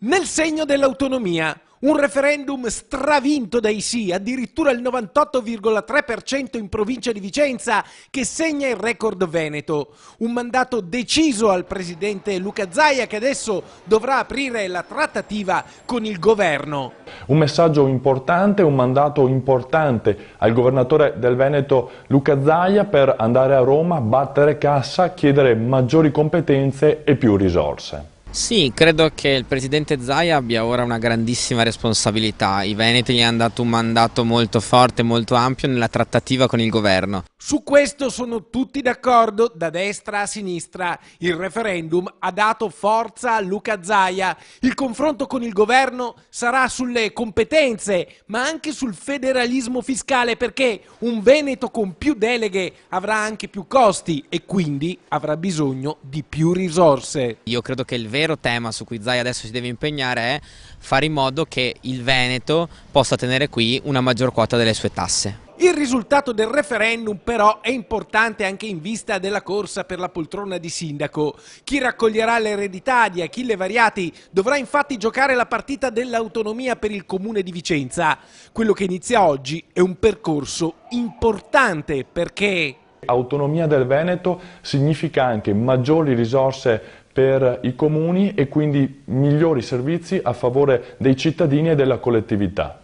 Nel segno dell'autonomia, un referendum stravinto dai sì, addirittura il 98,3% in provincia di Vicenza, che segna il record veneto. Un mandato deciso al presidente Luca Zaia, che adesso dovrà aprire la trattativa con il governo. Un messaggio importante, un mandato importante al governatore del Veneto Luca Zaia per andare a Roma, battere cassa, chiedere maggiori competenze e più risorse. Sì, credo che il presidente Zaia abbia ora una grandissima responsabilità. I veneti gli hanno dato un mandato molto forte, molto ampio nella trattativa con il governo. Su questo sono tutti d'accordo, da destra a sinistra. Il referendum ha dato forza a Luca Zaia. Il confronto con il governo sarà sulle competenze, ma anche sul federalismo fiscale, perché un Veneto con più deleghe avrà anche più costi e quindi avrà bisogno di più risorse. Io credo che il vero tema su cui Zaia adesso si deve impegnare è fare in modo che il Veneto possa tenere qui una maggior quota delle sue tasse. Il risultato del referendum però è importante anche in vista della corsa per la poltrona di sindaco. Chi raccoglierà l'ereditaria, chi le variati, dovrà infatti giocare la partita dell'autonomia per il comune di Vicenza. Quello che inizia oggi è un percorso importante perché Autonomia del Veneto significa anche maggiori risorse per i comuni e quindi migliori servizi a favore dei cittadini e della collettività.